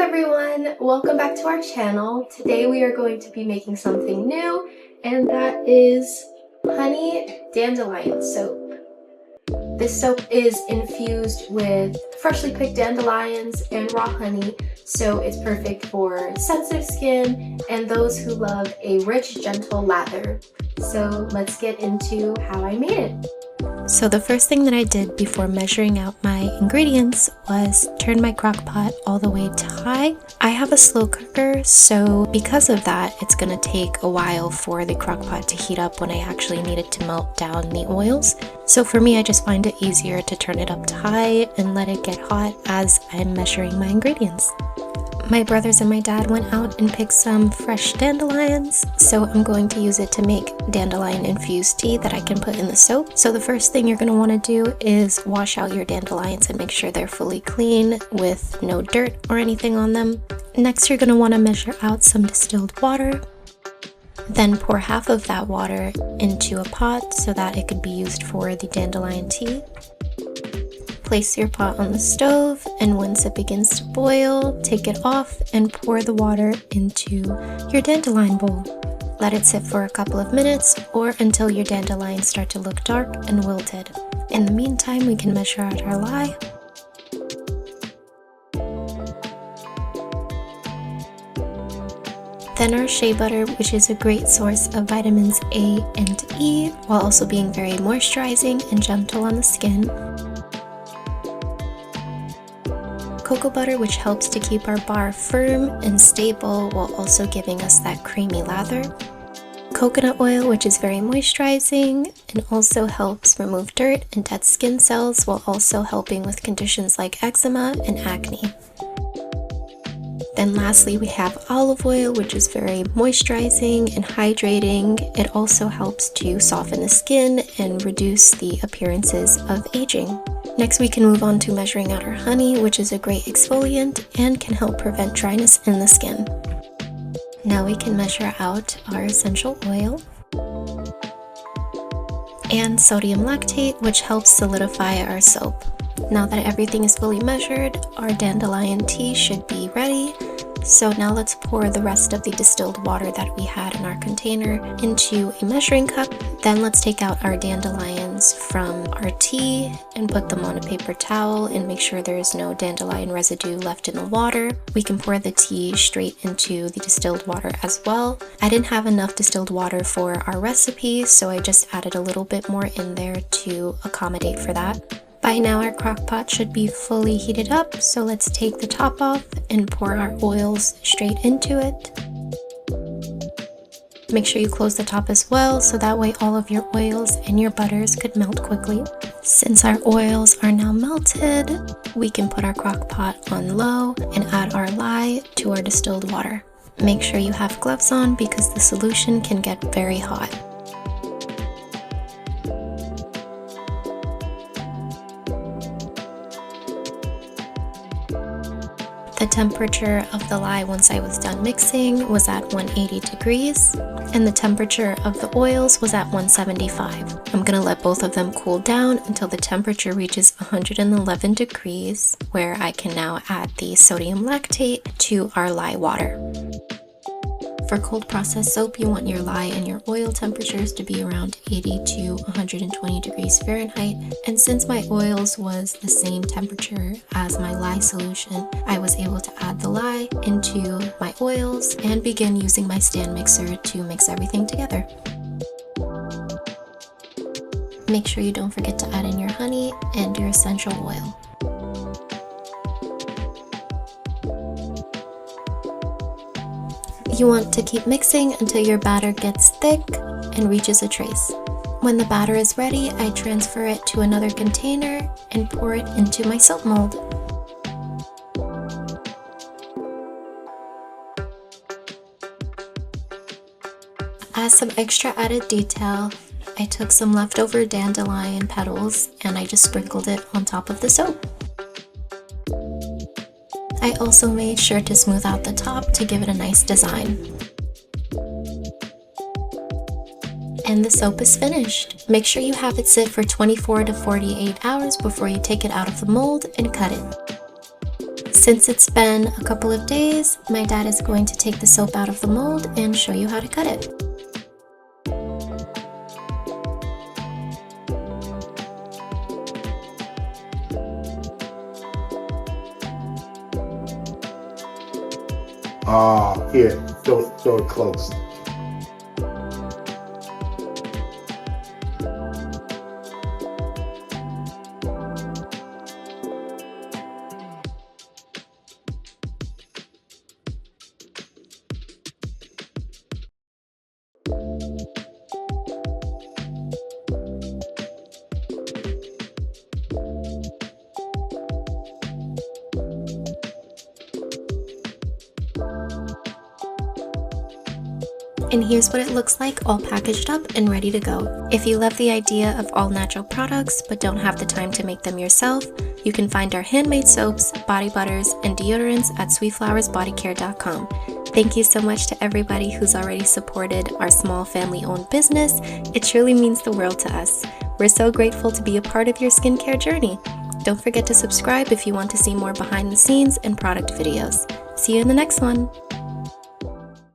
everyone, welcome back to our channel. Today we are going to be making something new, and that is Honey Dandelion Soap. This soap is infused with freshly picked dandelions and raw honey, so it's perfect for sensitive skin and those who love a rich, gentle lather. So let's get into how I made it. So the first thing that I did before measuring out my ingredients was turn my crock pot all the way to high. I have a slow cooker, so because of that, it's going to take a while for the crock pot to heat up when I actually need it to melt down the oils. So for me, I just find it easier to turn it up to high and let it get hot as I'm measuring my ingredients. My brothers and my dad went out and picked some fresh dandelions, so I'm going to use it to make dandelion infused tea that I can put in the soap. So the first thing you're going to want to do is wash out your dandelions and make sure they're fully clean with no dirt or anything on them. Next, you're going to want to measure out some distilled water. Then pour half of that water into a pot so that it could be used for the dandelion tea. Place your pot on the stove, and once it begins to boil, take it off and pour the water into your dandelion bowl. Let it sit for a couple of minutes or until your dandelions start to look dark and wilted. In the meantime, we can measure out our lye. Then our shea butter, which is a great source of vitamins A and E, while also being very moisturizing and gentle on the skin. Cocoa butter, which helps to keep our bar firm and stable while also giving us that creamy lather. Coconut oil, which is very moisturizing and also helps remove dirt and dead skin cells while also helping with conditions like eczema and acne. Then lastly, we have olive oil, which is very moisturizing and hydrating. It also helps to soften the skin and reduce the appearances of aging. Next, we can move on to measuring out our honey, which is a great exfoliant and can help prevent dryness in the skin. Now we can measure out our essential oil and sodium lactate, which helps solidify our soap. Now that everything is fully measured, our dandelion tea should be ready. So now let's pour the rest of the distilled water that we had in our container into a measuring cup. Then let's take out our dandelions from our tea and put them on a paper towel and make sure there is no dandelion residue left in the water. We can pour the tea straight into the distilled water as well. I didn't have enough distilled water for our recipe, so I just added a little bit more in there to accommodate for that. By now our crock pot should be fully heated up, so let's take the top off and pour our oils straight into it. Make sure you close the top as well, so that way all of your oils and your butters could melt quickly. Since our oils are now melted, we can put our crock pot on low and add our lye to our distilled water. Make sure you have gloves on because the solution can get very hot. The temperature of the lye once I was done mixing was at 180 degrees, and the temperature of the oils was at 175. I'm going to let both of them cool down until the temperature reaches 111 degrees, where I can now add the sodium lactate to our lye water. For cold processed soap, you want your lye and your oil temperatures to be around 80 to 120 degrees Fahrenheit. And since my oils was the same temperature as my lye solution, I was able to add the lye into my oils and begin using my stand mixer to mix everything together. Make sure you don't forget to add in your honey and your essential oil. You want to keep mixing until your batter gets thick and reaches a trace. When the batter is ready, I transfer it to another container and pour it into my soap mold. As some extra added detail, I took some leftover dandelion petals and I just sprinkled it on top of the soap. I also made sure to smooth out the top to give it a nice design. And the soap is finished. Make sure you have it sit for 24 to 48 hours before you take it out of the mold and cut it. Since it's been a couple of days, my dad is going to take the soap out of the mold and show you how to cut it. Here, throw it close. And here's what it looks like all packaged up and ready to go. If you love the idea of all natural products but don't have the time to make them yourself, you can find our handmade soaps, body butters, and deodorants at sweetflowersbodycare.com. Thank you so much to everybody who's already supported our small family-owned business. It truly means the world to us. We're so grateful to be a part of your skincare journey. Don't forget to subscribe if you want to see more behind the scenes and product videos. See you in the next one.